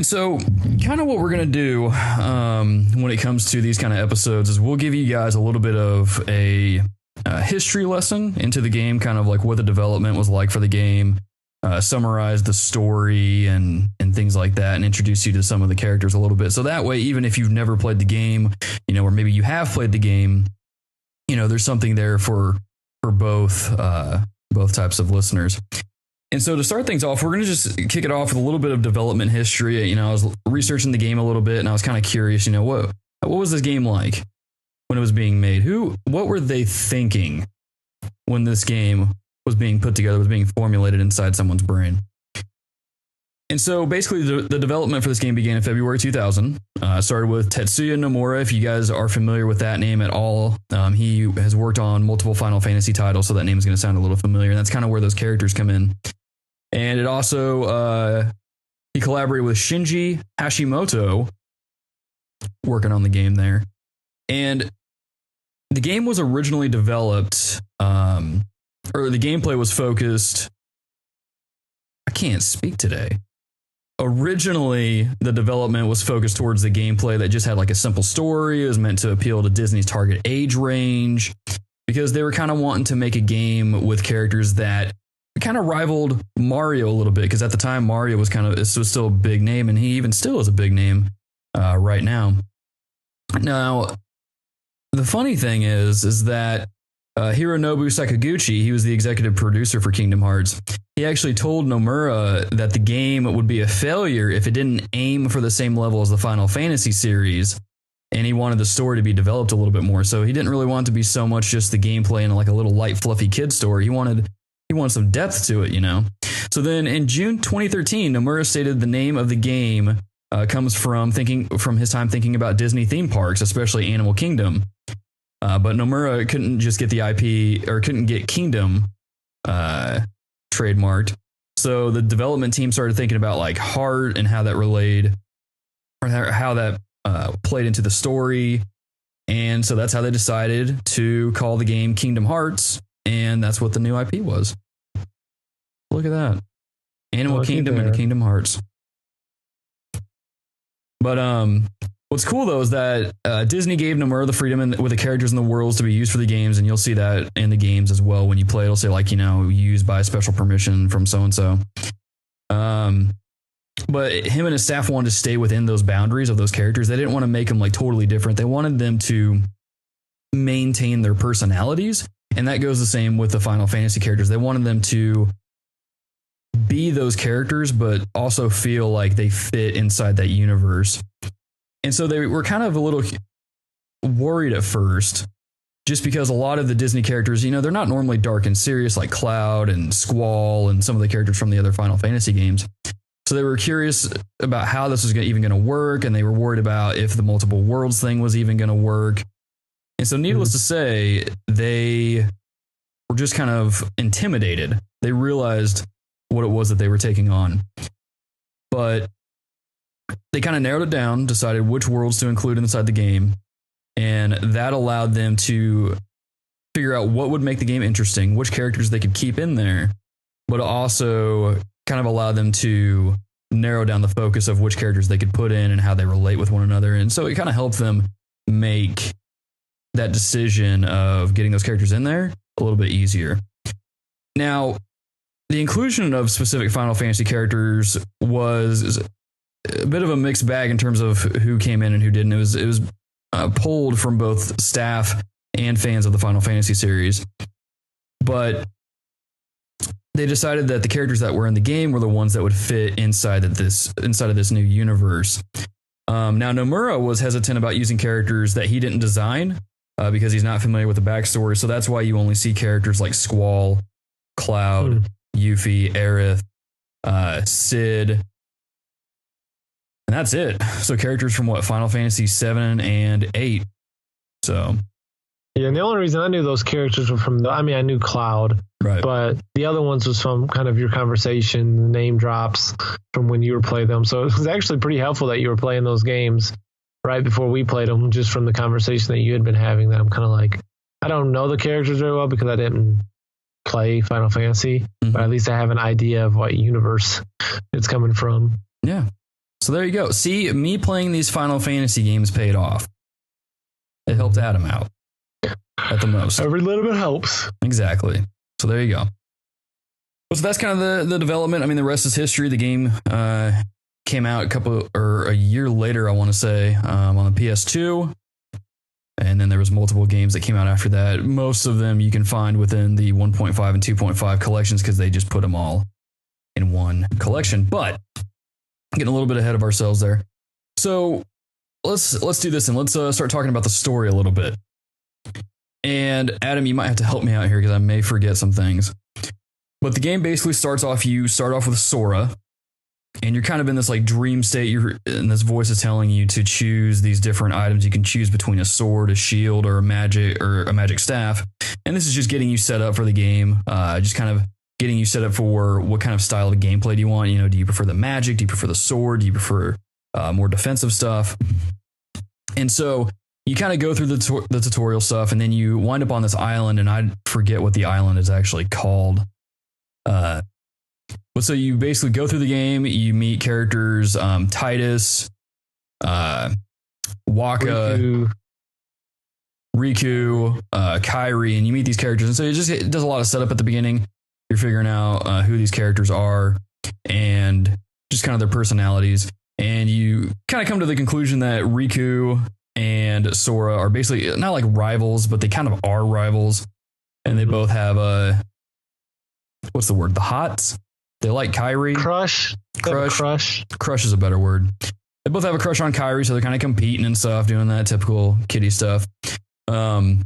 So kind of what we're going to do when it comes to these kind of episodes is we'll give you guys a little bit of a history lesson into the game, kind of like what the development was like for the game, summarize the story and things like that, and introduce you to some of the characters a little bit. So that way, even if you've never played the game, or maybe you have played the game, there's something there for both types of listeners. And so to start things off, we're going to just kick it off with a little bit of development history. I was researching the game a little bit, and I was kind of curious, what was this game like when it was being made? What were they thinking when this game was being put together, was being formulated inside someone's brain? And so basically the development for this game began in February 2000. Started with Tetsuya Nomura. If you guys are familiar with that name at all, he has worked on multiple Final Fantasy titles, so that name is going to sound a little familiar. And that's kind of where those characters come in. And it also, he collaborated with Shinji Hashimoto working on the game there. And the game was originally developed, or the gameplay was focused. I can't speak today. Originally, the development was focused towards the gameplay that just had like a simple story. It was meant to appeal to Disney's target age range because they were kind of wanting to make a game with characters that kind of rivaled Mario a little bit, because at the time Mario was still a big name, and he even still is a big name right now. Now, the funny thing is that Hironobu Sakaguchi, he was the executive producer for Kingdom Hearts. He actually told Nomura that the game would be a failure if it didn't aim for the same level as the Final Fantasy series, and he wanted the story to be developed a little bit more. So he didn't really want it to be so much just the gameplay and like a little light, fluffy kid story. He wanted some depth to it, So then in June 2013, Nomura stated the name of the game comes from his time thinking about Disney theme parks, especially Animal Kingdom. But Nomura couldn't just get the IP, or couldn't get Kingdom trademarked. So the development team started thinking about like Heart and how that relayed, or how that played into the story. And so that's how they decided to call the game Kingdom Hearts. And that's what the new IP was. Look at that. Animal Kingdom and Kingdom Hearts. But what's cool though is that Disney gave Nomura the freedom with the characters and the worlds to be used for the games, and you'll see that in the games as well. When you play, it'll say like, used by special permission from so-and-so. But him and his staff wanted to stay within those boundaries of those characters. They didn't want to make them like totally different. They wanted them to maintain their personalities. And that goes the same with the Final Fantasy characters. They wanted them to be those characters, but also feel like they fit inside that universe. And so they were kind of a little worried at first, just because a lot of the Disney characters, they're not normally dark and serious like Cloud and Squall and some of the characters from the other Final Fantasy games. So they were curious about how this was even going to work, and they were worried about if the multiple worlds thing was even going to work. And so needless to say, they were just kind of intimidated. They realized what it was that they were taking on. But they kind of narrowed it down, decided which worlds to include inside the game. And that allowed them to figure out what would make the game interesting, which characters they could keep in there, but also kind of allowed them to narrow down the focus of which characters they could put in and how they relate with one another. And so it kind of helped them make that decision of getting those characters in there a little bit easier. Now, the inclusion of specific Final Fantasy characters was a bit of a mixed bag in terms of who came in and who didn't. It was pulled from both staff and fans of the Final Fantasy series, but they decided that the characters that were in the game were the ones that would fit inside of this new universe. Now, Nomura was hesitant about using characters that he didn't design because he's not familiar with the backstory. So that's why you only see characters like Squall, Cloud, Yuffie, Aerith, Cid, and that's it. So characters from Final Fantasy 7 and 8. So yeah, and the only reason I knew those characters were from I knew Cloud, right? But the other ones was from kind of your conversation, the name drops from when you were playing them. So it was actually pretty helpful that you were playing those games right before we played them, just from the conversation that you had been having. That I'm kind of like, I don't know the characters very well because I didn't play Final Fantasy, but at least I have an idea of what universe it's coming from. Yeah. So there you go. See, me playing these Final Fantasy games paid off. It helped Adam out at the most. Every little bit helps. Exactly. So there you go. So that's kind of the development. I mean, the rest is history. The game came out a year later, I want to say, on the PS2. And then there was multiple games that came out after that. Most of them you can find within the 1.5 and 2.5 collections because they just put them all in one collection. But getting a little bit ahead of ourselves there. So let's do this and let's start talking about the story a little bit. And Adam, you might have to help me out here because I may forget some things. But the game basically you start off with Sora, and you're kind of in this like dream state. And this voice is telling you to choose these different items. You can choose between a sword, a shield, or a magic staff. And this is just getting you set up for the game. Just kind of getting you set up for what kind of style of gameplay do you want. You know, do you prefer the magic? Do you prefer the sword? Do you prefer more defensive stuff? And so you kind of go through the tutorial stuff, and then you wind up on this island, and I forget what the island is actually called. But so you basically go through the game, you meet characters, Titus, Waka, Riku, Kairi, and you meet these characters. And so it does a lot of setup at the beginning. You're figuring out who these characters are and just kind of their personalities. And you kind of come to the conclusion that Riku and Sora are basically not like rivals, but they kind of are rivals. And they both have what's the word? The hots. They like Kairi. Crush. Crush is a better word. They both have a crush on Kairi, so they're kind of competing and stuff, doing that typical kiddie stuff. But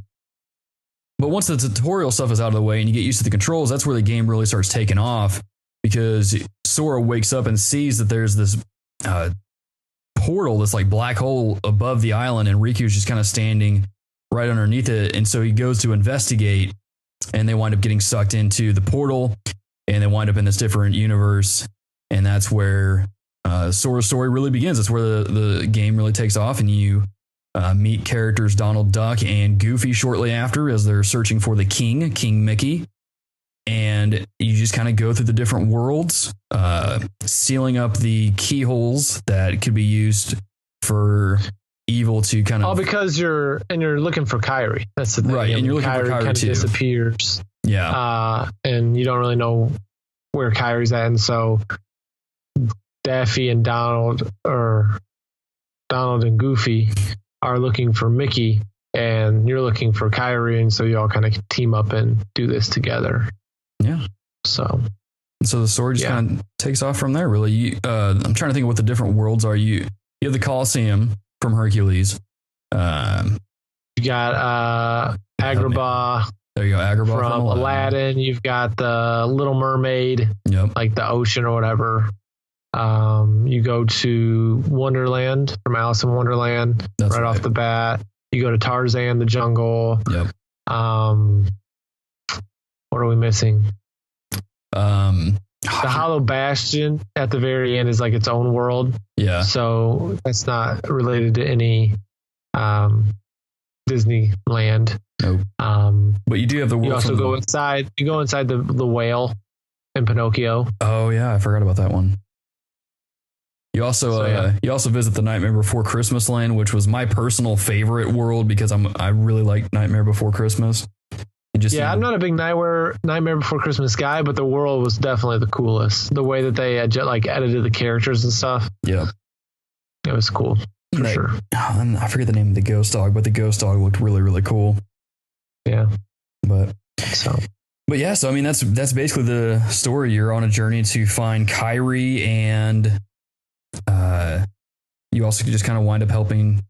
once the tutorial stuff is out of the way and you get used to the controls, that's where the game really starts taking off, because Sora wakes up and sees that there's this portal, this like black hole above the island, and Riku's just kind of standing right underneath it. And so he goes to investigate, and they wind up getting sucked into the portal, and they wind up in this different universe. And that's where Sora's story really begins. That's where the game really takes off, and you meet characters Donald Duck and Goofy shortly after as they're searching for the King Mickey. And you just kind of go through the different worlds, sealing up the keyholes that could be used for evil to kind of... Oh, because you're looking for Kairi. That's the thing. Right, and you're looking for Kairi kind of too. Disappears. Yeah. And you don't really know where Kairi's at. And so Daffy and Donald and Goofy are looking for Mickey, and you're looking for Kairi. And so you all kind of team up and do this together. Yeah. So the story just kind of takes off from there, really. I'm trying to think of what the different worlds are. You have the Colosseum from Hercules. You got Agrabah. There you go, Agrabah from Aladdin. You've got the Little Mermaid, like the ocean or whatever. You go to Wonderland from Alice in Wonderland. That's right off the bat. You go to Tarzan, the jungle. Yep. What are we missing? The Hollow Bastion at the very end is like its own world. Yeah. So that's not related to any Disneyland. Nope. But you do have the world. You also go inside. You go inside the whale in Pinocchio. Oh yeah, I forgot about that one. You also you also visit the Nightmare Before Christmas land, which was my personal favorite world because I really like Nightmare Before Christmas. I'm not a big Nightmare Before Christmas guy, but the world was definitely the coolest. The way that they edited the characters and stuff. Yeah, it was cool for sure. I forget the name of the ghost dog, but the ghost dog looked really, really cool. Yeah, but yeah, so I mean that's basically the story. You're on a journey to find Kairi, and you also just kind of wind up helping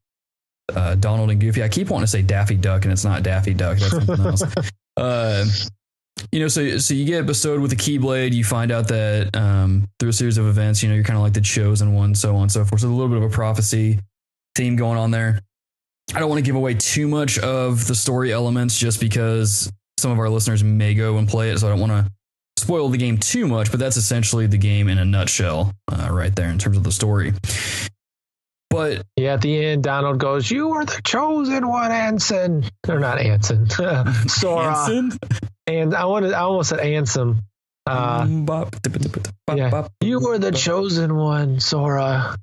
Donald and Goofy. I keep wanting to say Daffy Duck, and it's not Daffy Duck. That's something else. So you get bestowed with a Keyblade. You find out that through a series of events, you're kind of like the chosen one, so on and so forth. So a little bit of a prophecy theme going on there. I don't want to give away too much of the story elements just because some of our listeners may go and play it. So I don't want to spoil the game too much, but that's essentially the game in a nutshell right there in terms of the story. But yeah, at the end, Donald goes, "You are the chosen one, Anson." Or not Anson. Sora. Anson? And I almost said Ansem. Yeah. You were the chosen one, Sora.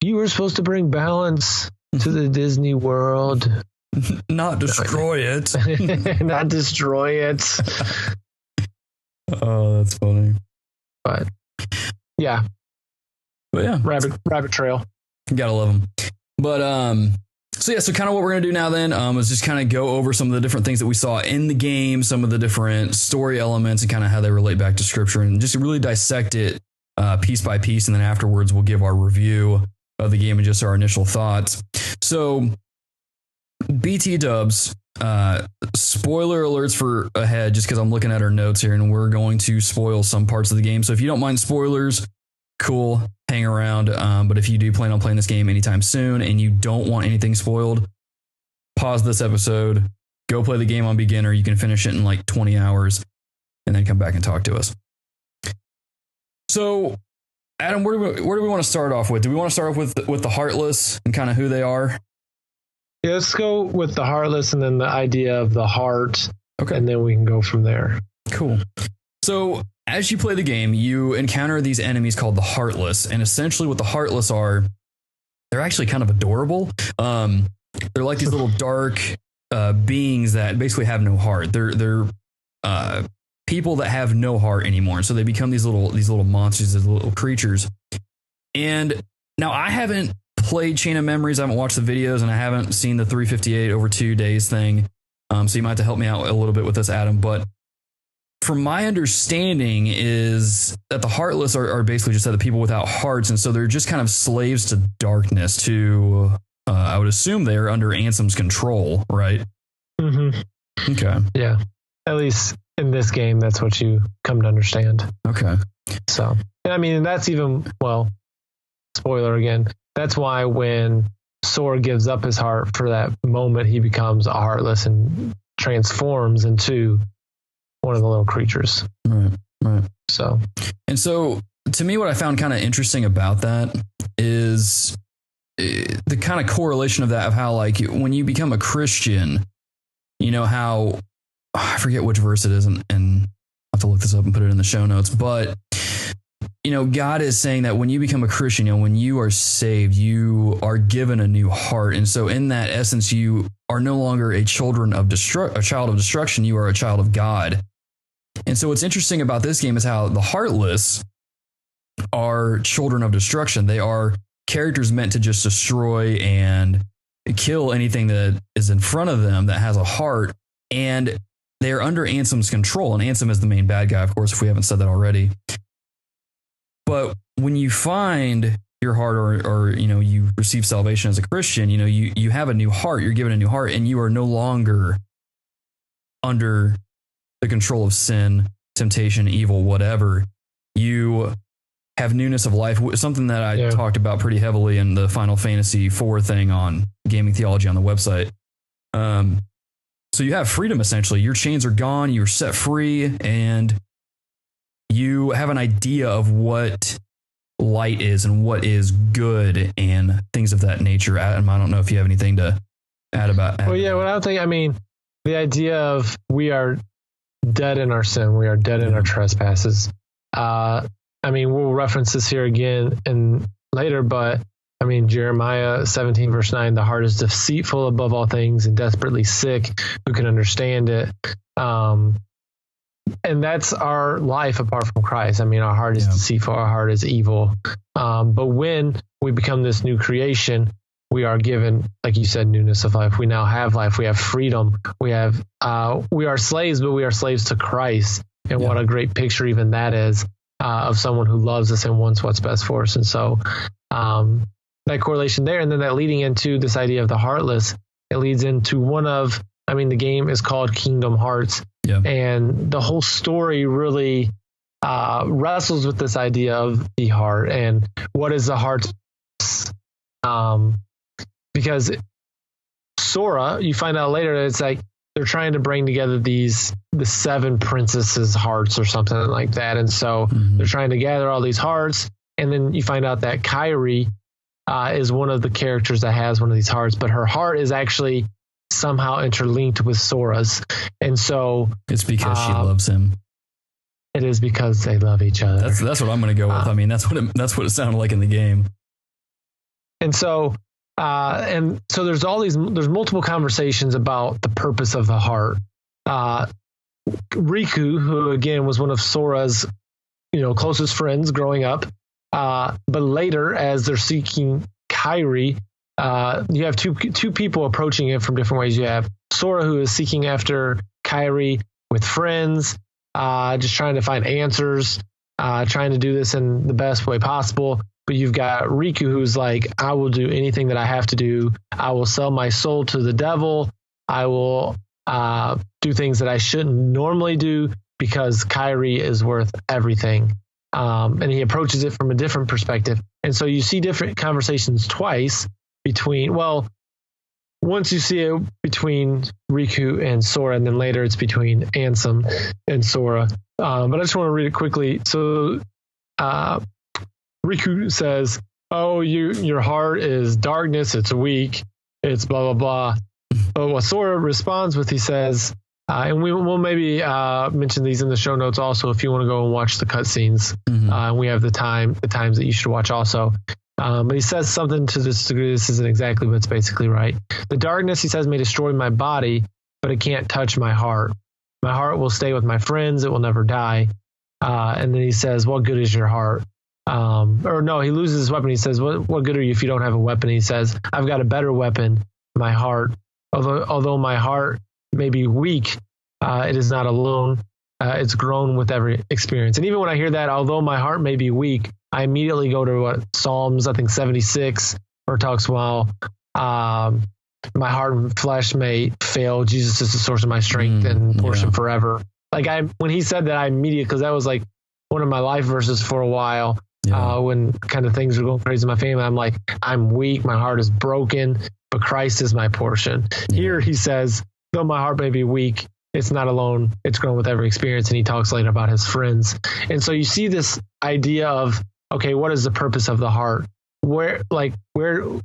You were supposed to bring balance to the Disney world. Not destroy it. Not destroy it. Oh, that's funny. But yeah. Rabbit trail. Gotta love them. But so kind of what we're gonna do now then is just kind of go over some of the different things that we saw in the game, some of the different story elements, and kind of how they relate back to scripture, and just really dissect it piece by piece. And then afterwards, we'll give our review of the game and just our initial thoughts. So, BT dubs. Spoiler alerts for ahead, just because I'm looking at our notes here, and we're going to spoil some parts of the game. So if you don't mind spoilers, cool, hang around. But if you do plan on playing this game anytime soon and you don't want anything spoiled, pause this episode, go play the game on beginner. You can finish it in like 20 hours and then come back and talk to us. So, Adam, where do we want to start off with? Do we want to start off with the Heartless and kind of who they are? Yeah, let's go with the Heartless and then the idea of the heart. Okay. And then we can go from there. Cool. So as you play the game, you encounter these enemies called the Heartless. And essentially what the Heartless are, they're actually kind of adorable. They're like these little dark beings that basically have no heart. They're people that have no heart anymore. So they become these little monsters, these little creatures. And now I haven't played Chain of Memories. I haven't watched the videos, and I haven't seen the 358 over 2 days thing. So you might have to help me out a little bit with this, Adam. But from my understanding is that the Heartless are basically just the people without hearts. And so they're just kind of slaves to darkness to, I would assume they're under Ansem's control, right? Mm-hmm. Okay. Yeah. At least in this game, that's what you come to understand. Okay. So, and I mean, that's even, well, spoiler again. That's why when Sora gives up his heart for that moment, he becomes a Heartless and transforms into one of the little creatures. Right. So to me, what I found kind of interesting about that is the kind of correlation of that, of how, like, when you become a Christian, you know how, I forget which verse it is, and I'll have to look this up and put it in the show notes, but you know, God is saying that when you become a Christian, you know, when you are saved, you are given a new heart. And so in that essence, you are no longer a child of destruction. You are a child of God. And so what's interesting about this game is how the Heartless are children of destruction. They are characters meant to just destroy and kill anything that is in front of them that has a heart. And they're under Ansem's control. And Ansem is the main bad guy, of course, if we haven't said that already. But when you find your heart, or you know, you receive salvation as a Christian, you know, you have a new heart, you're given a new heart, and you are no longer under the control of sin, temptation, evil, whatever. You have newness of life, something that I talked about pretty heavily in the Final Fantasy IV thing on Gaming Theology on the website. So you have freedom, essentially. Your chains are gone, you're set free, and you have an idea of what light is and what is good and things of that nature. Adam, I don't know if you have anything to add about that. Well, yeah, what I think, I mean, the idea of we are dead in our sin, we are dead in our trespasses. I mean, we'll reference this here again and later, but I mean, Jeremiah 17 verse 9, the heart is deceitful above all things and desperately sick. Who can understand it? And that's our life apart from Christ. I mean, our heart is deceitful, our heart is evil. But when we become this new creation, we are given, like you said, newness of life. We now have life. We have freedom. We are slaves, but we are slaves to Christ. And what a great picture even that is of someone who loves us and wants what's best for us. And so that correlation there, and then that leading into this idea of the Heartless, it leads into the game is called Kingdom Hearts. Yeah. And the whole story really wrestles with this idea of the heart and what is the heart. Because Sora, you find out later that it's like they're trying to bring together the 7 princesses' hearts or something like that. And so they're trying to gather all these hearts. And then you find out that Kairi is one of the characters that has one of these hearts, but her heart is actually somehow interlinked with Sora's. And so it's because she loves him. It is because they love each other. That's what I'm going to go with. I mean, that's what it sounded like in the game. And so there's there's multiple conversations about the purpose of the heart. Riku, who again was one of Sora's, closest friends growing up, but later as they're seeking Kairi, you have two people approaching it from different ways. You have Sora, who is seeking after Kairi with friends, just trying to find answers, trying to do this in the best way possible. But you've got Riku, who's like, I will do anything that I have to do. I will sell my soul to the devil. I will do things that I shouldn't normally do because Kairi is worth everything. And he approaches it from a different perspective. And so you see different conversations twice once you see it between Riku and Sora, and then later it's between Ansem and Sora. But I just want to read it quickly. So Riku says, "Oh, your heart is darkness. It's weak. It's blah, blah, blah." But what Sora responds with, he says, and we'll maybe mention these in the show notes also if you want to go and watch the cutscenes. And we have the times that you should watch also. But he says something to this degree. This isn't exactly, but it's basically right. The darkness, he says, may destroy my body, but it can't touch my heart. My heart will stay with my friends. It will never die. And then he says, what good is your heart? Or no, he loses his weapon. He says, what good are you if you don't have a weapon? He says, I've got a better weapon, my heart. Although my heart may be weak, it is not alone. It's grown with every experience. And even when I hear that, although my heart may be weak, I immediately go to Psalms, I think 76, where it talks about my heart and flesh may fail. Jesus is the source of my strength and portion forever. When he said that, I immediately, because that was like one of my life verses for a while. When kind of things were going crazy in my family, I'm like, I'm weak. My heart is broken, but Christ is my portion. Here he says, though my heart may be weak, it's not alone. It's grown with every experience. And he talks later about his friends. And so you see this idea of, okay, what is the purpose of the heart? Where does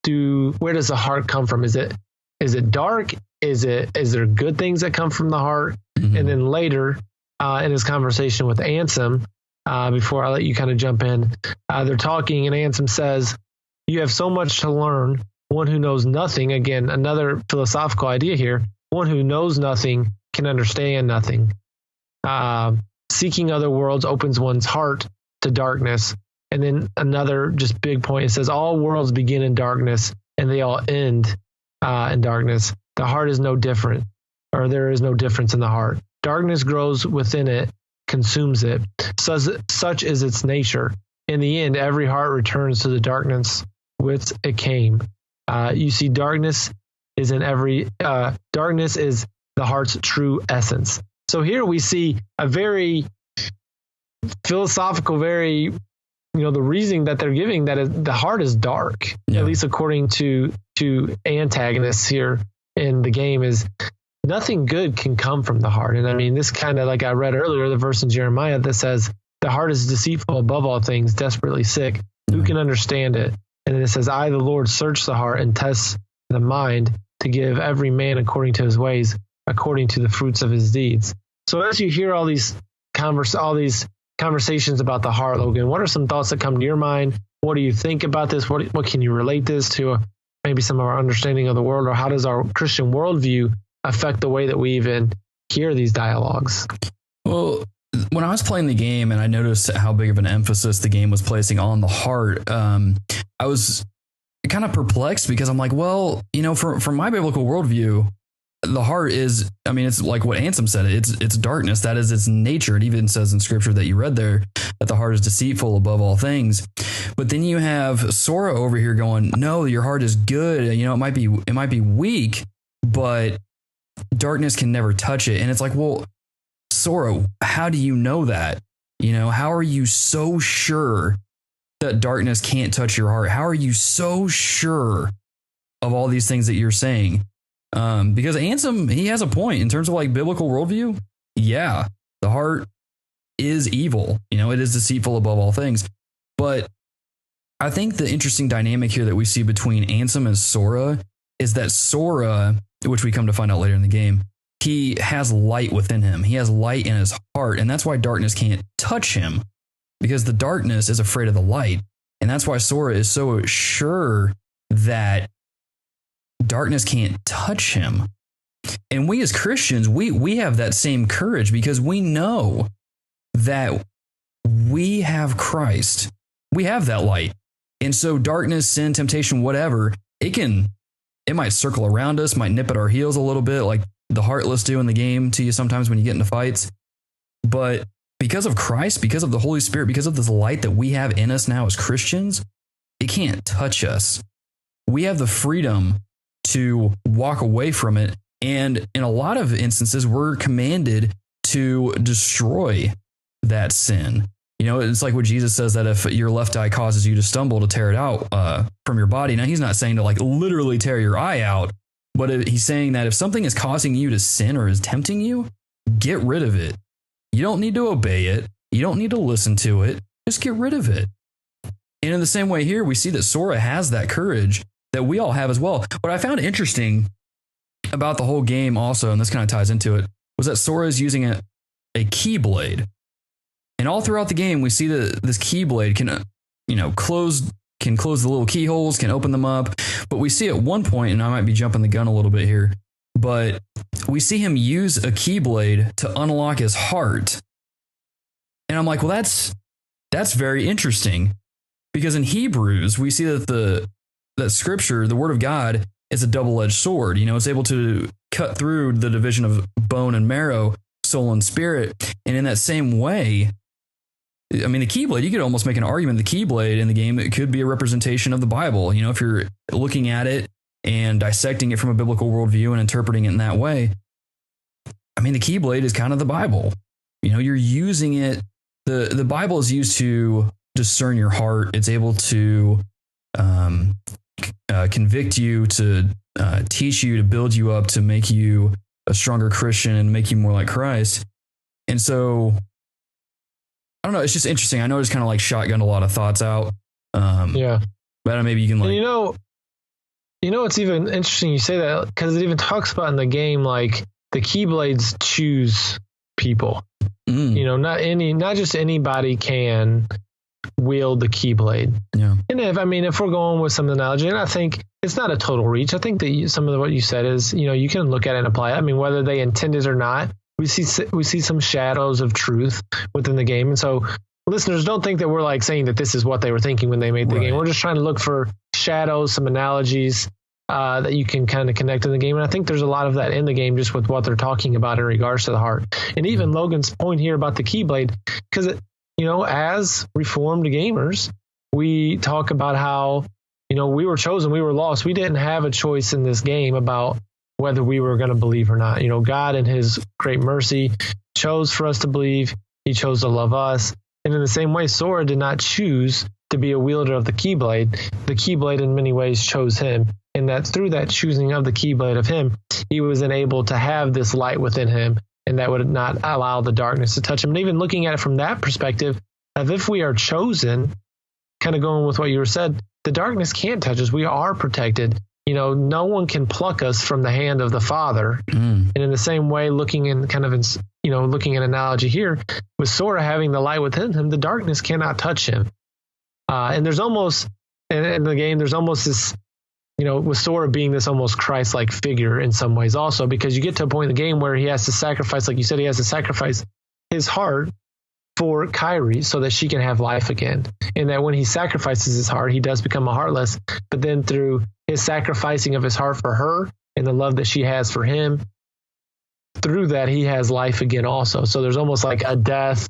the heart come from? Is it dark? Is there good things that come from the heart? And then later in his conversation with Ansem, before I let you kind of jump in, they're talking and Ansem says, you have so much to learn. One who knows nothing, again, another philosophical idea here, one who knows nothing can understand nothing. Seeking other worlds opens one's heart to darkness. And then another just big point, it says all worlds begin in darkness and they all end in darkness. The heart is no different, or there is no difference in the heart. Darkness grows within it, consumes it. Such is its nature. In the end, every heart returns to the darkness whence it came. You see, darkness is darkness is the heart's true essence. So here we see a very philosophical, very, the reasoning that they're giving that the heart is dark, at least according to antagonists here in the game, is nothing good can come from the heart. And I mean, this kind of, like I read earlier, the verse in Jeremiah that says the heart is deceitful above all things, desperately sick. Who can understand it? And then it says, I, the Lord, search the heart and test the mind to give every man according to his ways, according to the fruits of his deeds. So as you hear all these conversations about the heart, Logan, what are some thoughts that come to your mind? What do you think about this? What can you relate this to maybe some of our understanding of the world, or how does our Christian worldview affect the way that we even hear these dialogues? Well, when I was playing the game and I noticed how big of an emphasis the game was placing on the heart, I was kind of perplexed because I'm like, well, from my biblical worldview, the heart is, it's like what Ansem said, it's darkness. That is its nature. It even says in scripture that you read there that the heart is deceitful above all things. But then you have Sora over here going, no, your heart is good. It might be weak, but darkness can never touch it. And it's like, well, Sora, how do you know that? How are you so sure that darkness can't touch your heart? How are you so sure of all these things that you're saying? Because Ansem, he has a point in terms of like biblical worldview. Yeah, the heart is evil. It is deceitful above all things. But I think the interesting dynamic here that we see between Ansem and Sora is that Sora, which we come to find out later in the game, he has light within him. He has light in his heart. And that's why darkness can't touch him, because the darkness is afraid of the light. And that's why Sora is so sure that darkness can't touch him. And we as Christians, we have that same courage because we know that we have Christ. We have that light. And so darkness, sin, temptation, whatever, it might circle around us, might nip at our heels a little bit, like the Heartless do in the game to you sometimes when you get into fights. But because of Christ, because of the Holy Spirit, because of this light that we have in us now as Christians, it can't touch us. We have the freedom to walk away from it. And in a lot of instances, we're commanded to destroy that sin. You know, it's like what Jesus says, that if your left eye causes you to stumble, to tear it out from your body. Now, he's not saying to like literally tear your eye out, but he's saying that if something is causing you to sin or is tempting you, get rid of it. You don't need to obey it. You don't need to listen to it. Just get rid of it. And in the same way here, we see that Sora has that courage that we all have as well. What I found interesting about the whole game also, and this kind of ties into it, was that Sora is using a Keyblade. And all throughout the game, we see that this Keyblade can close the little keyholes, can open them up. But we see at one point, and I might be jumping the gun a little bit here, but we see him use a Keyblade to unlock his heart. And I'm like, well, that's very interesting, because in Hebrews, we see that that scripture, the word of God, is a double-edged sword. You know, it's able to cut through the division of bone and marrow, soul and spirit. And in that same way, I mean, the Keyblade, you could almost make an argument, the Keyblade in the game, it could be a representation of the Bible. You know, if you're looking at it and dissecting it from a biblical worldview and interpreting it in that way, I mean, the Keyblade is kind of the Bible. You know, you're using it. The Bible is used to discern your heart. It's able to convict you, to teach you, to build you up, to make you a stronger Christian and make you more like Christ. And so, I don't know. It's just interesting. I know it's kind of like shotgunned a lot of thoughts out. Yeah. But maybe you can like... You know, it's even interesting you say that, because it even talks about in the game, like the Keyblades choose people. You know, not just anybody can wield the Keyblade. Yeah. And if we're going with some analogy, and I think it's not a total reach. I think that some of what you said is, you know, you can look at it and apply it. I mean, whether they intend it or not, we see some shadows of truth within the game. And so listeners, don't think that we're like saying that this is what they were thinking when they made the game. We're just trying to look for shadows, some analogies that you can kind of connect in the game. And I think there's a lot of that in the game, just with what they're talking about in regards to the heart. And even Logan's point here about the Keyblade, because, you know, as reformed gamers, we talk about how, you know, we were chosen, we were lost. We didn't have a choice in this game about whether we were going to believe or not. You know, God in his great mercy chose for us to believe. He chose to love us. And in the same way, Sora did not choose to be a wielder of the Keyblade. The Keyblade in many ways chose him. And that through that choosing of the Keyblade of him, he was enabled to have this light within him, and that would not allow the darkness to touch him. And even looking at it from that perspective, of if we are chosen, kind of going with what you said, the darkness can't touch us. We are protected. You know, no one can pluck us from the hand of the Father. And in the same way, looking at an analogy here, with Sora having the light within him, the darkness cannot touch him. And there's almost, in the game, there's almost this, you know, with Sora being this almost Christ-like figure in some ways also, because you get to a point in the game where he has to sacrifice, like you said, he has to sacrifice his heart for Kairi so that she can have life again. And that when he sacrifices his heart, he does become a Heartless. But then through his sacrificing of his heart for her and the love that she has for him, through that, he has life again also. So there's almost like a death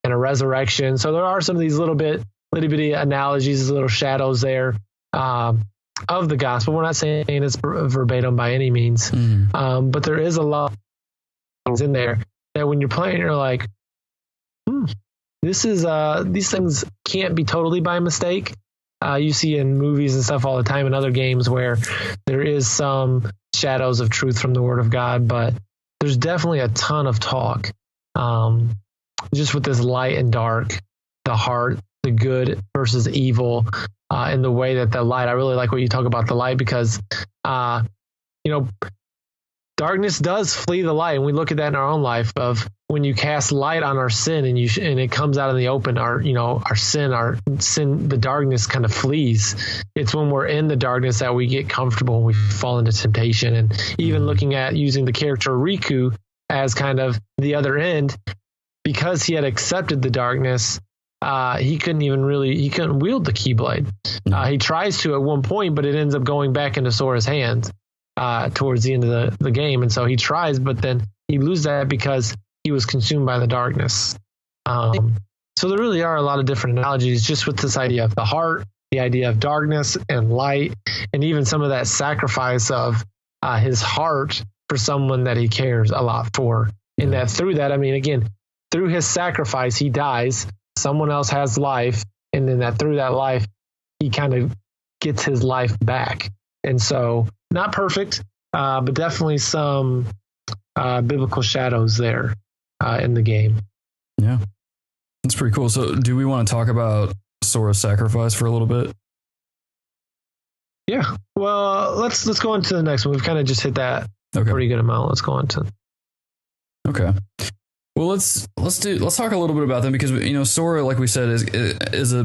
and a resurrection. So there are some of these little bitty analogies, little shadows there of the gospel. We're not saying it's verbatim by any means, but there is a lot of things in there that when you're playing, you're like, this is these things can't be totally by mistake. You see in movies and stuff all the time in other games where there is some shadows of truth from the Word of God, but there's definitely a ton of talk just with this light and dark, the heart, the good versus evil, and the way that the light, I really like what you talk about the light, because, you know, darkness does flee the light, and we look at that in our own life of when you cast light on our sin and and it comes out in the open, our sin, the darkness kind of flees. It's when we're in the darkness that we get comfortable and we fall into temptation. And even looking at using the character Riku as kind of the other end, because he had accepted the darkness, he couldn't wield the Keyblade. He tries to at one point, but it ends up going back into Sora's hands towards the end of the game. And so he tries, but then he loses that because he was consumed by the darkness. So there really are a lot of different analogies just with this idea of the heart, the idea of darkness and light, and even some of that sacrifice of his heart for someone that he cares a lot for. And that through that, I mean, again, through his sacrifice, he dies, someone else has life, and then that through that life, he kind of gets his life back. And so not perfect, but definitely some biblical shadows there in the game. Yeah, that's pretty cool. So do we want to talk about Sora's sacrifice for a little bit? Yeah. Well, let's go on to the next one. We've kind of just hit that pretty good amount. Let's go on to. Okay. Well, let's talk a little bit about them, because Sora, like we said, is a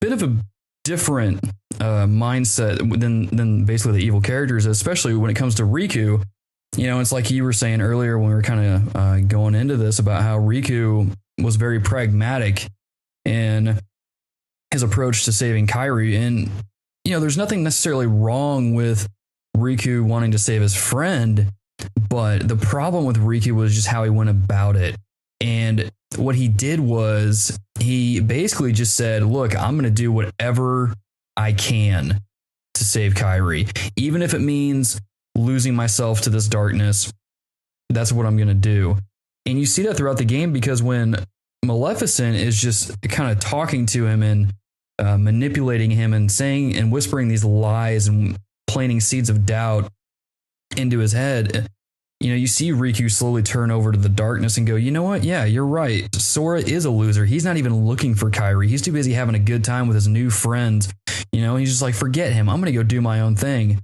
bit of a different mindset than basically the evil characters, especially when it comes to Riku. It's like you were saying earlier when we were kind of going into this about how Riku was very pragmatic in his approach to saving Kairi. And, there's nothing necessarily wrong with Riku wanting to save his friend, but the problem with Riku was just how he went about it. And what he did was he basically just said, look, I'm going to do whatever I can to save Kairi. Even if it means losing myself to this darkness, that's what I'm going to do. And you see that throughout the game, because when Maleficent is just kind of talking to him and manipulating him and saying and whispering these lies and planting seeds of doubt into his head, you see Riku slowly turn over to the darkness and go, you know what? Yeah, you're right. Sora is a loser. He's not even looking for Kairi. He's too busy having a good time with his new friends. He's just like, forget him. I'm going to go do my own thing.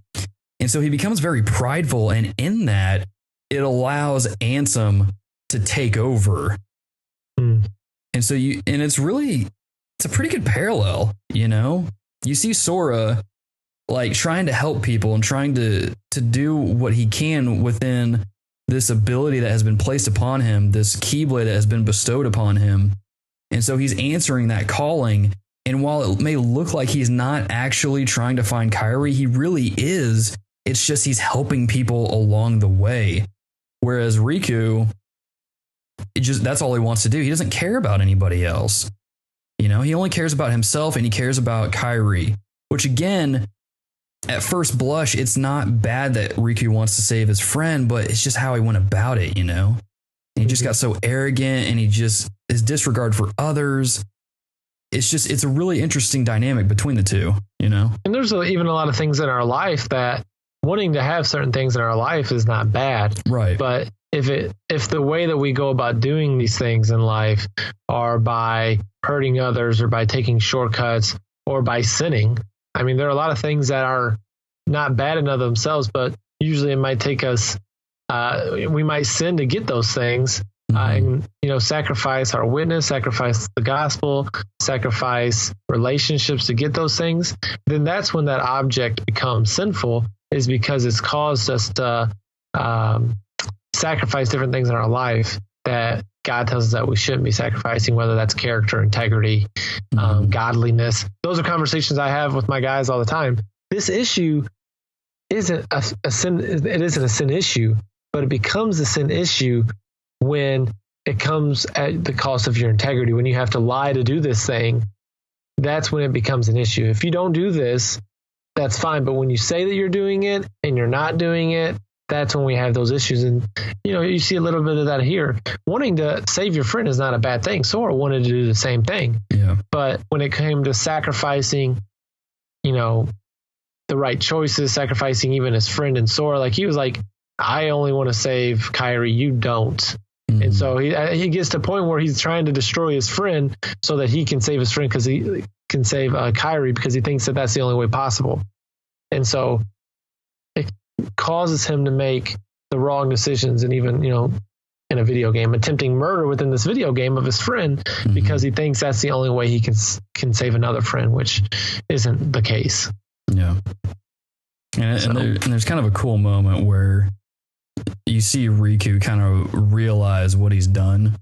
And so he becomes very prideful. And in that, it allows Ansem to take over. And so it's a pretty good parallel, You see Sora like trying to help people and trying to do what he can within this ability that has been placed upon him, this Keyblade that has been bestowed upon him. And so he's answering that calling. And while it may look like he's not actually trying to find Kairi, he really is. It's just he's helping people along the way. Whereas Riku, that's all he wants to do. He doesn't care about anybody else. He only cares about himself, and he cares about Kairi, which again, at first blush, it's not bad that Riku wants to save his friend, but it's just how he went about it, And he just got so arrogant, and his disregard for others. It's a really interesting dynamic between the two, And there's even a lot of things in our life that wanting to have certain things in our life is not bad. Right. But if the way that we go about doing these things in life are by hurting others or by taking shortcuts or by sinning, I mean, there are a lot of things that are not bad in of themselves, but usually it might take us, we might sin to get those things. And, sacrifice our witness, sacrifice the gospel, sacrifice relationships to get those things. Then that's when that object becomes sinful, is because it's caused us to sacrifice different things in our life that God tells us that we shouldn't be sacrificing, whether that's character, integrity, godliness. Those are conversations I have with my guys all the time. This issue isn't a sin. It isn't a sin issue, but it becomes a sin issue when it comes at the cost of your integrity. When you have to lie to do this thing, that's when it becomes an issue. If you don't do this, that's fine. But when you say that you're doing it and you're not doing it, that's when we have those issues. And, you see a little bit of that here. Wanting to save your friend is not a bad thing. Sora wanted to do the same thing. Yeah. But when it came to sacrificing, the right choices, sacrificing even his friend and Sora, like he was like, I only want to save Kairi, you don't. And so he gets to a point where he's trying to destroy his friend so that he can save his friend, because he can save Kairi, because he thinks that that's the only way possible. And so it causes him to make the wrong decisions, and even, in a video game, attempting murder within this video game of his friend because he thinks that's the only way he can save another friend, which isn't the case. Yeah. And there's kind of a cool moment where you see Riku kind of realize what he's done,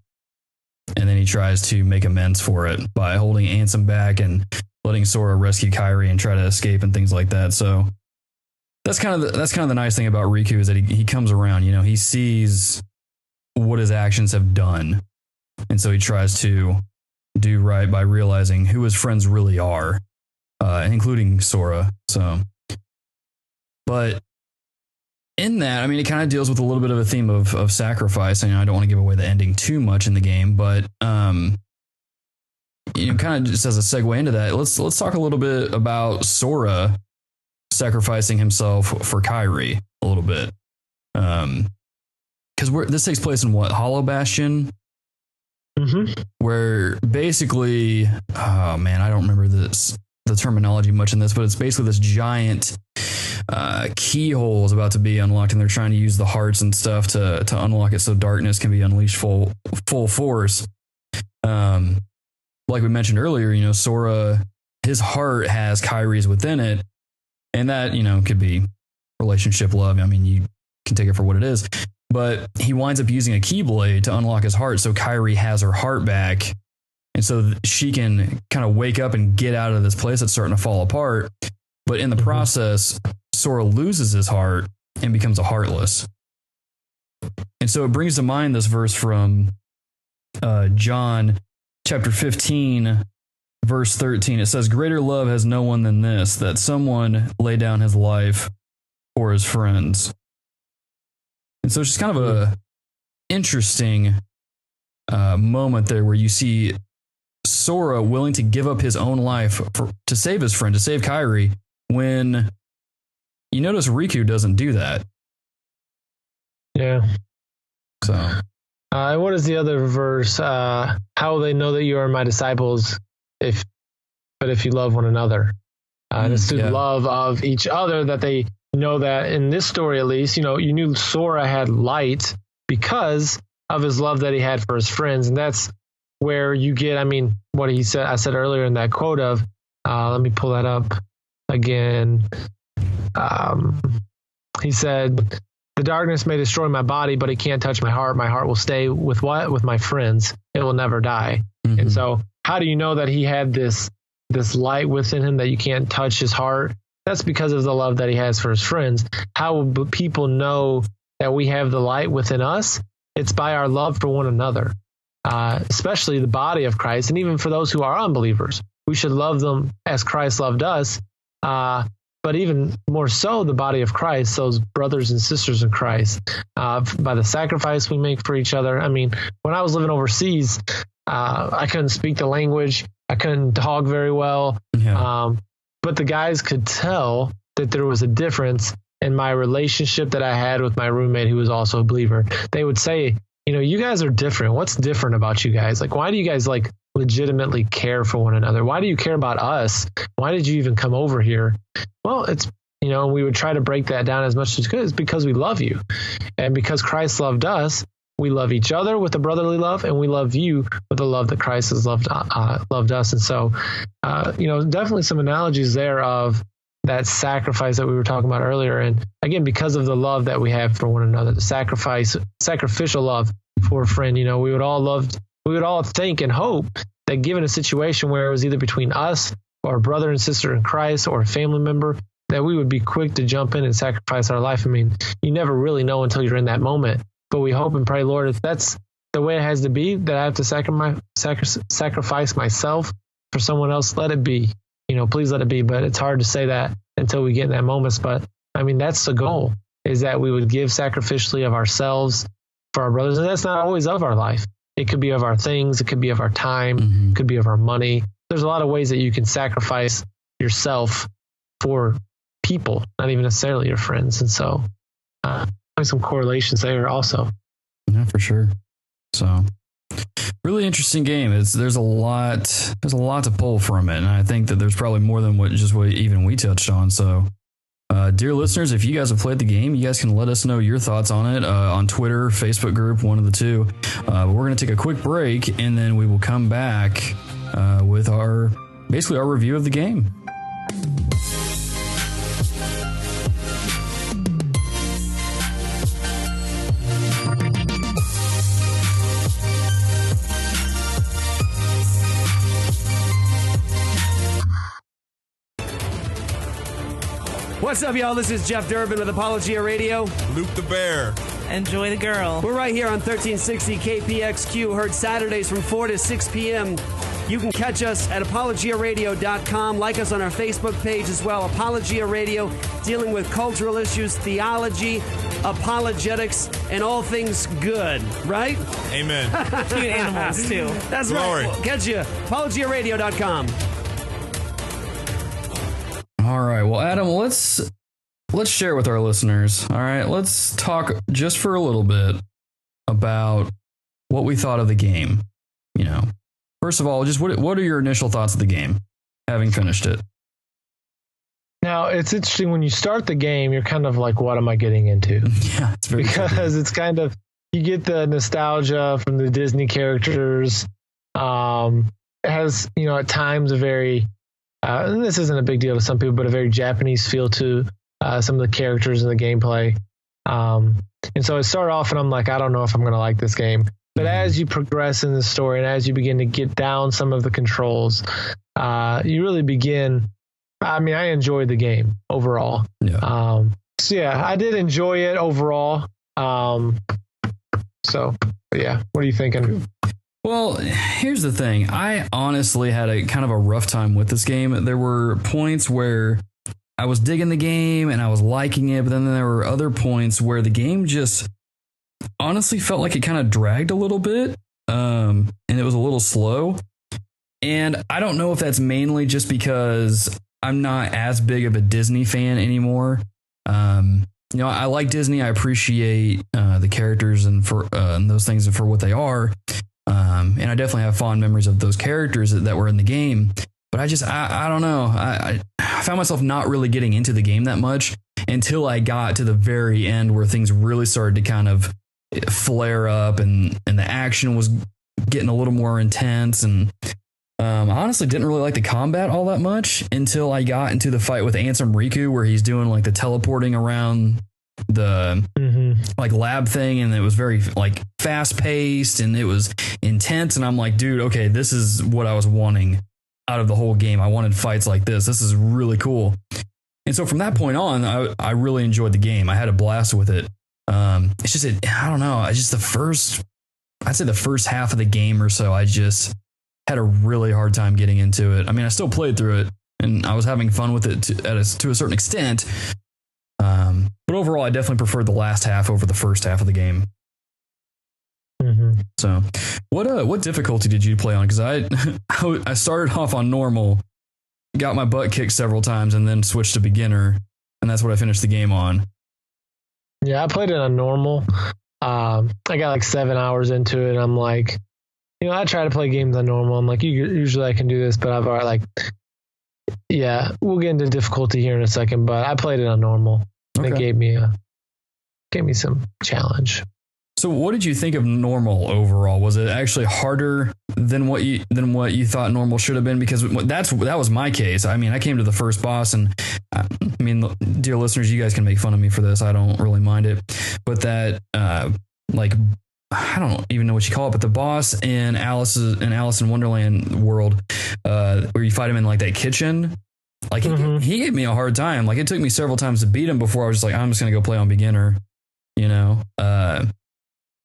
and then he tries to make amends for it by holding Ansem back and letting Sora rescue Kairi and try to escape and things like that. So that's kind of the nice thing about Riku, is that he comes around. He sees what his actions have done, and so he tries to do right by realizing who his friends really are, including Sora. So, but in that, I mean, it kind of deals with a little bit of a theme of sacrifice. And I don't want to give away the ending too much in the game, but kind of just as a segue into that, let's talk a little bit about Sora sacrificing himself for Kairi a little bit. Because this takes place in Hollow Bastion, where basically, oh man, I don't remember the terminology much in this, but it's basically this giant keyhole is about to be unlocked, and they're trying to use the hearts and stuff to unlock it so darkness can be unleashed full force. Like we mentioned earlier, Sora, his heart has Kairi's within it, and that could be relationship, love. I mean, you can take it for what it is. But he winds up using a Keyblade to unlock his heart, so Kairi has her heart back, and so she can kind of wake up and get out of this place that's starting to fall apart. But in the process, Sora loses his heart and becomes a Heartless. And so it brings to mind this verse from John chapter 15, verse 13. It says, "Greater love has no one than this, that someone lay down his life for his friends." And so it's just kind of a interesting moment there where you see Sora willing to give up his own life to save his friend, to save Kairi, when you notice Riku doesn't do that. Yeah. So. What is the other verse? How will they know that you are my disciples if you love one another? It's through love of each other that they know that, in this story at least, you knew Sora had light because of his love that he had for his friends. And that's where you get, what he said, I said earlier in that quote of, let me pull that up again. He said, "The darkness may destroy my body, but it can't touch my heart. My heart will stay with what? With my friends. It will never die." And so how do you know that he had this light within him that you can't touch his heart? That's because of the love that he has for his friends. How will people know that we have the light within us? It's by our love for one another, especially the body of Christ. And even for those who are unbelievers, we should love them as Christ loved us. But even more so, the body of Christ, those brothers and sisters in Christ, by the sacrifice we make for each other. When I was living overseas, I couldn't speak the language. I couldn't talk very well. Yeah. But the guys could tell that there was a difference in my relationship that I had with my roommate, who was also a believer. They would say, you guys are different. What's different about you guys? Like, why do you guys legitimately care for one another? Why do you care about us? Why did you even come over here? Well, it's, we would try to break that down as much as we could. It's because we love you. And because Christ loved us, we love each other with a brotherly love, and we love you with the love that Christ has loved us. And so, definitely some analogies there of that sacrifice that we were talking about earlier. And again, because of the love that we have for one another, the sacrificial love for a friend, we would all think and hope that given a situation where it was either between us or a brother and sister in Christ or a family member, that we would be quick to jump in and sacrifice our life. You never really know until you're in that moment. But we hope and pray, Lord, if that's the way it has to be, that I have to sacrifice myself for someone else, let it be. Please let it be. But it's hard to say that until we get in that moment. But that's the goal, is that we would give sacrificially of ourselves for our brothers. And that's not always of our life. It could be of our things. It could be of our time. It could be of our money. There's a lot of ways that you can sacrifice yourself for people, not even necessarily your friends. And so some correlations there also. Yeah, for sure. So really interesting game. There's a lot to pull from it, and I think that there's probably more than what even we touched on. So dear listeners, if you guys have played the game, you guys can let us know your thoughts on it on Twitter, Facebook group, one of the two. But we're going to take a quick break, and then we will come back with our review of the game. What's up, y'all? This is Jeff Durbin with Apologia Radio. Luke the Bear. And Joy the Girl. We're right here on 1360 KPXQ, heard Saturdays from 4 to 6 p.m. You can catch us at apologiaradio.com. Like us on our Facebook page as well. Apologia Radio, dealing with cultural issues, theology, apologetics, and all things good, right? Amen. Cute animals, too. That's Glory. right. We'll catch you. apologiaradio.com. All right. Well, Adam, let's share with our listeners. All right. Let's talk just for a little bit about what we thought of the game. You know, first of all, just what are your initial thoughts of the game, having finished it? Now, it's interesting when you start the game, you're kind of like, what am I getting into? Yeah, it's very because it's kind of, you get the nostalgia from the Disney characters. It has, at times a very, and this isn't a big deal to some people, but a very Japanese feel to some of the characters in the gameplay. And so it started off and I'm like, I don't know if I'm going to like this game. But as you progress in the story and as you begin to get down some of the controls, you really begin. I mean, I enjoyed the game overall. Yeah. So yeah, I did enjoy it overall. So yeah, what are you thinking? Well, here's the thing. I honestly had a kind of a rough time with this game. There were points where I was digging the game and I was liking it, but then there were other points where the game just honestly felt like it kind of dragged a little bit, and it was a little slow. And I don't know if that's mainly just because I'm not as big of a Disney fan anymore. I like Disney. I appreciate the characters and those things for what they are. And I definitely have fond memories of those characters that were in the game. But I don't know. I found myself not really getting into the game that much until I got to the very end where things really started to kind of flare up and the action was getting a little more intense. And I honestly didn't really like the combat all that much until I got into the fight with Ansem Riku, where he's doing like the teleporting around the like lab thing, and it was very like fast paced and it was intense, and I'm like, dude, okay, this is what I was wanting out of the whole game. I wanted fights like this. This is really cool. And so from that point on, I really enjoyed the game. I had a blast with it. It's just I don't know. I'd say the first half of the game or so, I just had a really hard time getting into it. I mean, I still played through it and I was having fun with it to a certain extent. But overall, I definitely preferred the last half over the first half of the game. So what difficulty did you play on? Because I started off on normal, got my butt kicked several times, and then switched to beginner, and that's what I finished the game on. Yeah, I played it on normal. I got like 7 hours into it, and I'm like, I try to play games on normal. I'm like, usually I can do this, but I've already we'll get into difficulty here in a second, but I played it on normal. And it gave me some challenge. So what did you think of normal overall? Was it actually harder than what you thought normal should have been? Because that was my case. I mean, I came to the first boss, and I mean, dear listeners, you guys can make fun of me for this. I don't really mind it. But that I don't even know what you call it, but the boss in Alice in Wonderland world, where you fight him in like that kitchen. Like he gave me a hard time. Like it took me several times to beat him before I was just like, I'm just going to go play on beginner,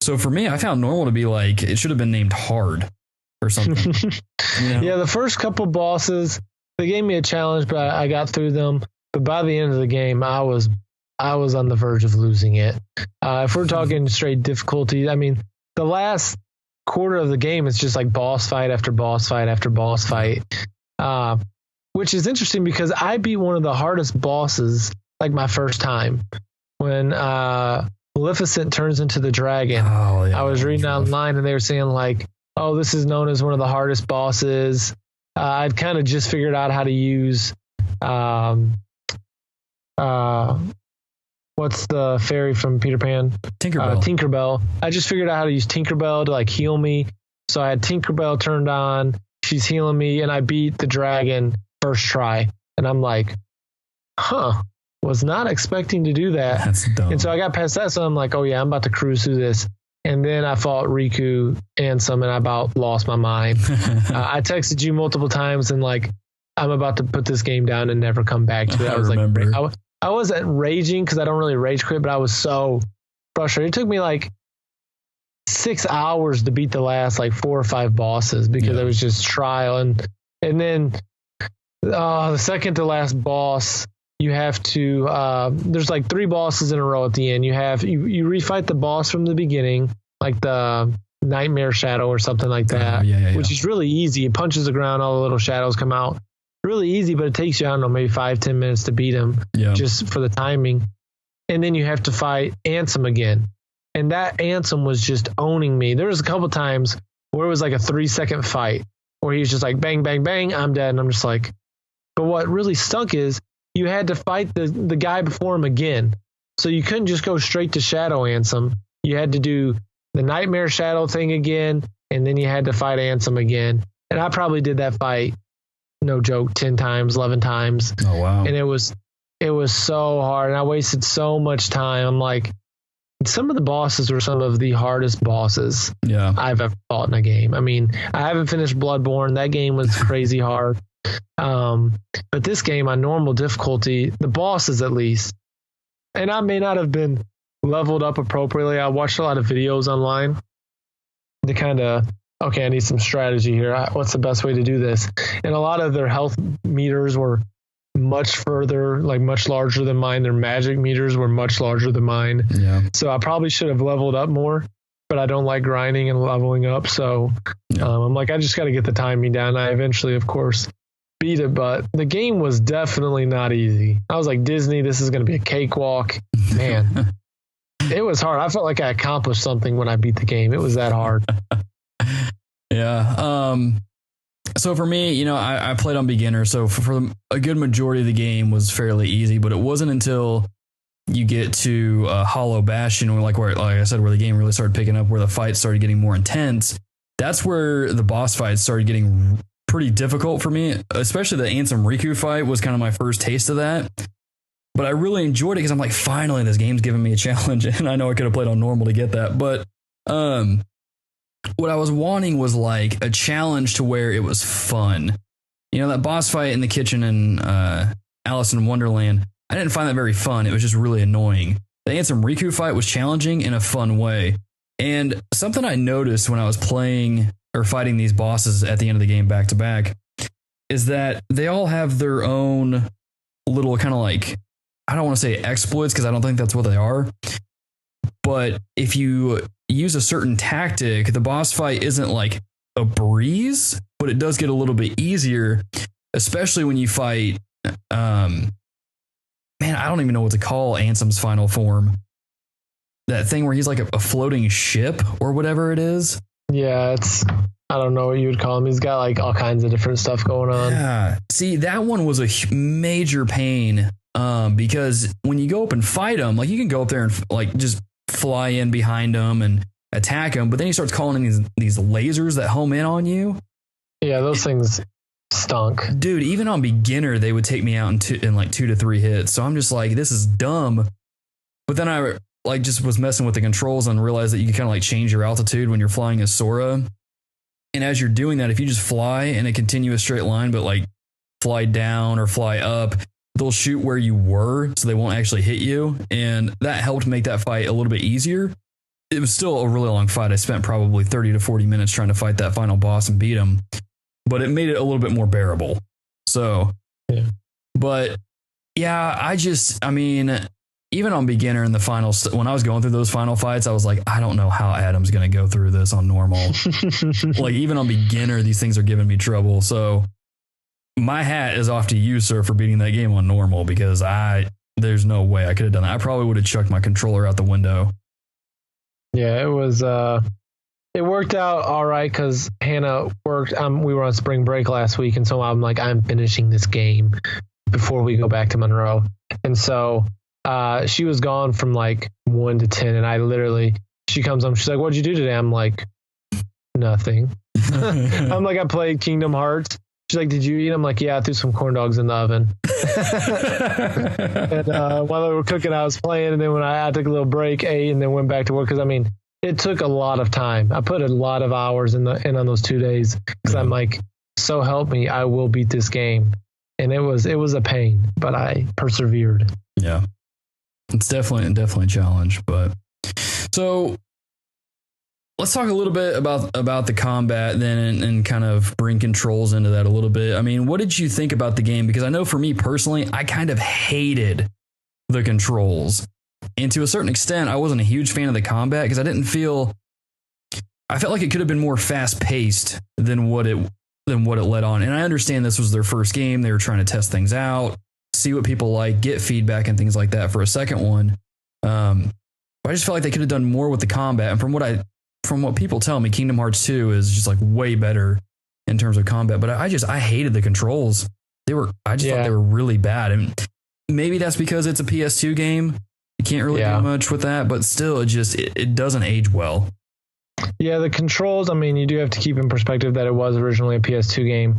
So for me, I found normal to be like, it should have been named hard or something. Yeah, the first couple bosses, they gave me a challenge, but I got through them. But by the end of the game, I was on the verge of losing it. If we're talking straight difficulty, I mean, the last quarter of the game is just like boss fight after boss fight after boss fight. Which is interesting because I beat one of the hardest bosses like my first time when Maleficent turns into the dragon. Oh, yeah, I was reading online and they were saying like, oh, this is known as one of the hardest bosses. I'd kind of just figured out how to use what's the fairy from Peter Pan? Tinkerbell. Tinkerbell. I just figured out how to use Tinkerbell to like heal me. So I had Tinkerbell turned on. She's healing me, and I beat the dragon first try. And I'm like, was not expecting to do that. That's dumb. And so I got past that. So I'm like, oh yeah, I'm about to cruise through this. And then I fought Riku and some, and I about lost my mind. I texted you multiple times and like, I'm about to put this game down and never come back to it. I was remember. like, I wasn't raging because I don't really rage quit, but I was so frustrated. It took me like 6 hours to beat the last like 4 or 5 bosses because it was just trial. And then the second to last boss, you have to there's like 3 bosses in a row at the end. You refight the boss from the beginning, like the Nightmare Shadow or something like that, which is really easy. It punches the ground, all the little shadows come out. Really easy, but it takes you, I don't know, maybe 5-10 minutes to beat him just for the timing. And then you have to fight Ansem again. And that Ansem was just owning me. There was a couple times where it was like a 3-second fight where he was just like, bang, bang, bang, I'm dead. And I'm just like, but what really stunk is you had to fight the guy before him again. So you couldn't just go straight to Shadow Ansem. You had to do the Nightmare Shadow thing again, and then you had to fight Ansem again. And I probably did that fight, no joke, 10 times, 11 times. Oh, wow. And it was so hard, and I wasted so much time. I'm like, some of the bosses were some of the hardest bosses I've ever fought in a game. I mean, I haven't finished Bloodborne. That game was crazy hard. But this game on normal difficulty, the bosses at least, and I may not have been leveled up appropriately. I watched a lot of videos online to kind of, okay, I need some strategy here. What's the best way to do this? And a lot of their health meters were much further, like much larger than mine. Their magic meters were much larger than mine. Yeah. So I probably should have leveled up more, but I don't like grinding and leveling up. So I'm like, I just got to get the timing down. I eventually, of course, beat it, but the game was definitely not easy. I was like, Disney, this is going to be a cakewalk. Man, it was hard. I felt like I accomplished something when I beat the game. It was that hard. So for me, I played on beginner. So for a good majority of the game was fairly easy, but it wasn't until you get to Hollow Bastion, where like I said, where the game really started picking up, where the fights started getting more intense. That's where the boss fights started getting pretty difficult for me, especially the Ansem Riku fight was kind of my first taste of that. But I really enjoyed it because I'm like, finally, this game's giving me a challenge. And I know I could have played on normal to get that. But what I was wanting was like a challenge to where it was fun. That boss fight in the kitchen in Alice in Wonderland, I didn't find that very fun. It was just really annoying. The Ansem Riku fight was challenging in a fun way. And something I noticed when I was playing or fighting these bosses at the end of the game back to back is that they all have their own little kind of like, I don't want to say exploits because I don't think that's what they are. But if you use a certain tactic, the boss fight isn't like a breeze, but it does get a little bit easier, especially when you fight, man, I don't even know what to call Ansem's final form. That thing where he's like a floating ship or whatever it is. Yeah, I don't know what you would call him. He's got like all kinds of different stuff going on. Yeah. See, that one was a major pain because when you go up and fight him, like you can go up there and like just fly in behind him and attack him, but then he starts calling in these lasers that home in on you. Yeah, those things stunk. Dude, even on beginner, they would take me out in like 2 to 3 hits. So I'm just like, this is dumb. But then I like just was messing with the controls and realized that you can kind of like change your altitude when you're flying as Sora. And as you're doing that, if you just fly in a continuous straight line, but like fly down or fly up, they'll shoot where you were, so they won't actually hit you. And that helped make that fight a little bit easier. It was still a really long fight. I spent probably 30 to 40 minutes trying to fight that final boss and beat him, but it made it a little bit more bearable. So, but yeah, I mean, even on beginner in the final, when I was going through those final fights, I was like, I don't know how Adam's going to go through this on normal. Like even on beginner, these things are giving me trouble. So my hat is off to you, sir, for beating that game on normal, because there's no way I could have done that. I probably would have chucked my controller out the window. Yeah, it was, it worked out all right because Hannah worked. We were on spring break last week, and so I'm like, I'm finishing this game. before we go back to Monroe. And so she was gone from like 1 to 10. And she comes home. She's like, what'd you do today? I'm like, nothing. I'm like, I played Kingdom Hearts. She's like, did you eat? I'm like, yeah, I threw some corn dogs in the oven. And while they were cooking, I was playing. And then when I took a little break, ate, and then went back to work. Because, I mean, it took a lot of time. I put a lot of hours in on those 2 days. Because I'm like, so help me, I will beat this game. And it was a pain, but I persevered. Yeah. It's definitely a challenge. But so let's talk a little bit about the combat then and kind of bring controls into that a little bit. I mean, what did you think about the game? Because I know for me personally, I kind of hated the controls. And to a certain extent, I wasn't a huge fan of the combat because I felt like it could have been more fast paced than what it led on. And I understand this was their first game. They were trying to test things out, see what people like, get feedback and things like that for a second one. But I just felt like they could have done more with the combat. And from what people tell me, Kingdom Hearts 2 is just like way better in terms of combat. But I hated the controls. I just thought they were really bad. And maybe that's because it's a PS2 game. You can't really do much with that, but still it doesn't age well. Yeah, the controls, I mean, you do have to keep in perspective that it was originally a PS2 game.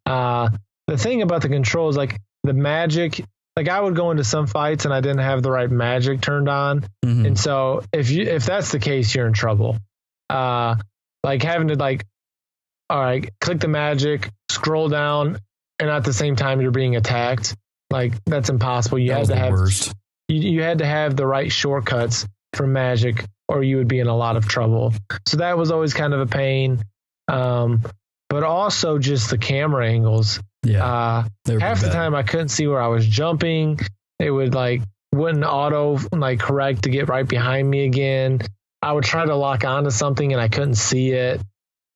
The thing about the controls, like the magic, like I would go into some fights and I didn't have the right magic turned on. Mm-hmm. And so if that's the case, you're in trouble. Like having to all right, click the magic, scroll down, and at the same time you're being attacked. Like that's impossible. You had to have the right shortcuts for magic, or you would be in a lot of trouble. So that was always kind of a pain. But also just the camera angles. Yeah. Half the time I couldn't see where I was jumping. It would wouldn't auto correct to get right behind me again. I would try to lock onto something and I couldn't see it.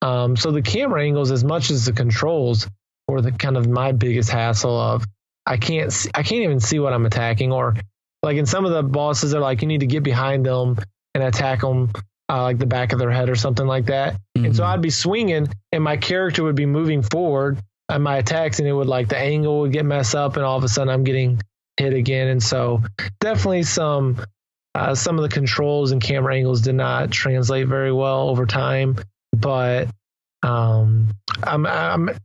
So the camera angles, as much as the controls, were the kind of my biggest hassle of I can't even see what I'm attacking, or like in some of the bosses, they're like, you need to get behind them and attack them like the back of their head or something like that. Mm-hmm. And so I'd be swinging and my character would be moving forward and my attacks, and it would the angle would get messed up, and all of a sudden I'm getting hit again. And so definitely some of the controls and camera angles did not translate very well over time. But I'm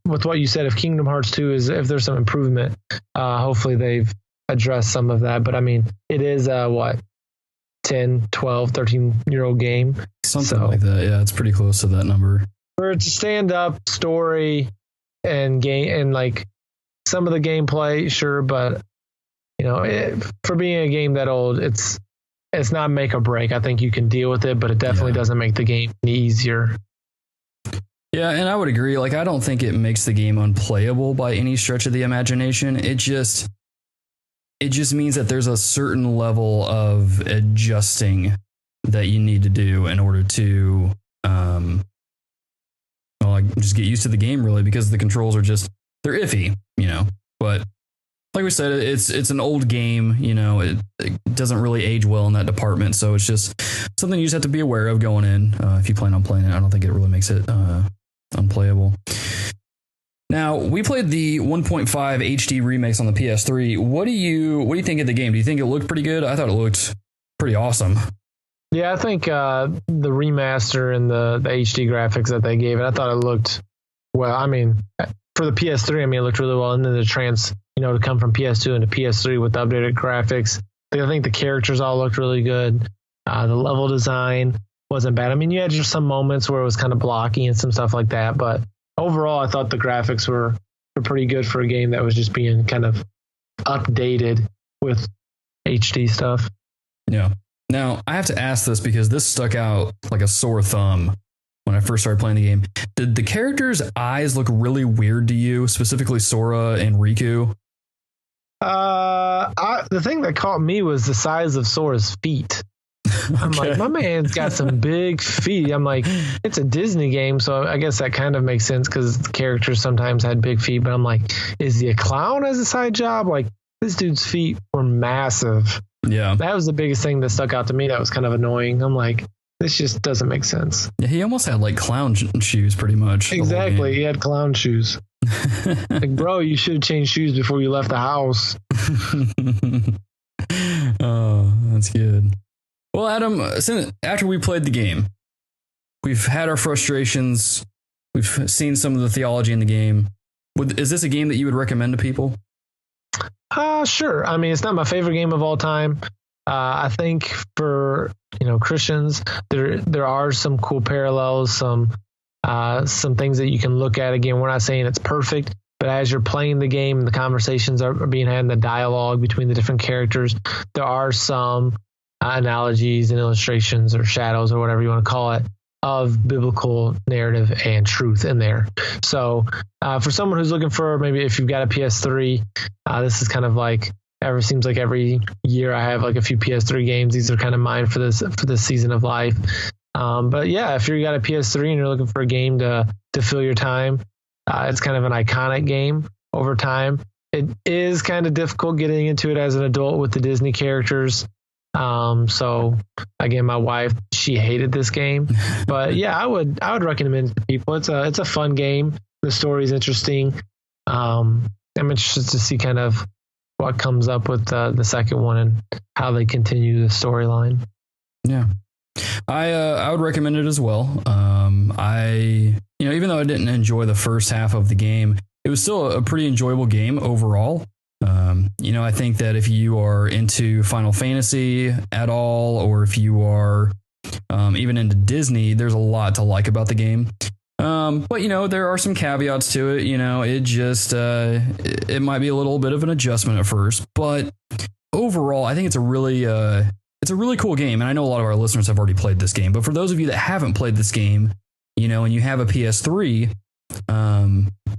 with what you said. If Kingdom Hearts 2 if there's some improvement, hopefully they've addressed some of that. But I mean, it is 10, 12, 13-year-old game. Something like that. Yeah, it's pretty close to that number. For it to stand up story and game and some of the gameplay, sure, but for being a game that old, it's not make or break. I think you can deal with it, but it definitely doesn't make the game any easier. Yeah, and I would agree. I don't think it makes the game unplayable by any stretch of the imagination. It just means that there's a certain level of adjusting that you need to do in order to just get used to the game, really, because the controls are they're iffy, But like we said, it's an old game, it doesn't really age well in that department. So it's just something you just have to be aware of going in if you plan on playing it. I don't think it really makes it unplayable. Now, we played the 1.5 HD remakes on the PS3. What do you think of the game? Do you think it looked pretty good? I thought it looked pretty awesome. Yeah, I think the remaster and the HD graphics that they gave it, I thought it looked well. I mean, for the PS3, it looked really well. And then the to come from PS2 into PS3 with the updated graphics. I think the characters all looked really good. The level design wasn't bad. I mean, you had just some moments where it was kind of blocky and some stuff like that, but overall, I thought the graphics were pretty good for a game that was just being kind of updated with HD stuff. Yeah. Now, I have to ask this because this stuck out like a sore thumb when I first started playing the game. Did the characters' eyes look really weird to you, specifically Sora and Riku? The thing that caught me was the size of Sora's feet. I'm like, my man's got some big feet. I'm like, it's a Disney game, so I guess that kind of makes sense because characters sometimes had big feet. But I'm like, is he a clown as a side job? Like, this dude's feet were massive. Yeah. That was the biggest thing that stuck out to me. That was kind of annoying. I'm like, this just doesn't make sense. Yeah, he almost had clown shoes pretty much. Exactly. He had clown shoes. Like, bro, you should have changed shoes before you left the house. Oh, that's good. Well, Adam, after we played the game, we've had our frustrations. We've seen some of the theology in the game. Is this a game that you would recommend to people? Sure. I mean, it's not my favorite game of all time. I think for Christians, there are some cool parallels, some things that you can look at. Again, we're not saying it's perfect, but as you're playing the game, the conversations are being had, and the dialogue between the different characters, there are some analogies and illustrations or shadows or whatever you want to call it of biblical narrative and truth in there. So for someone who's looking for, maybe if you've got a PS3, this is kind of like, seems like every year I have like a few PS3 games. These are kind of mine for this season of life. But yeah, if you got a PS3 and you're looking for a game to fill your time, it's kind of an iconic game over time. It is kind of difficult getting into it as an adult with the Disney characters. So again, my wife, she hated this game, but yeah, I would recommend it to people. It's a fun game. The story is interesting. I'm interested to see kind of what comes up with the second one and how they continue the storyline. Yeah. I would recommend it as well. Even though I didn't enjoy the first half of the game, it was still a pretty enjoyable game overall. I think that if you are into Final Fantasy at all, or if you are even into Disney, there's a lot to like about the game. But there are some caveats to it. It just it might be a little bit of an adjustment at first, but overall, I think it's a really cool game. And I know a lot of our listeners have already played this game, but for those of you that haven't played this game, and you have a PS3,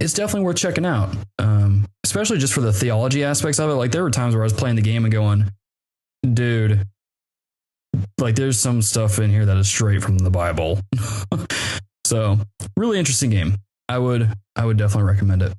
it's definitely worth checking out. Especially just for the theology aspects of it. Like, there were times where I was playing the game and going, dude, like, there's some stuff in here that is straight from the Bible. So, really interesting game. I would definitely recommend it.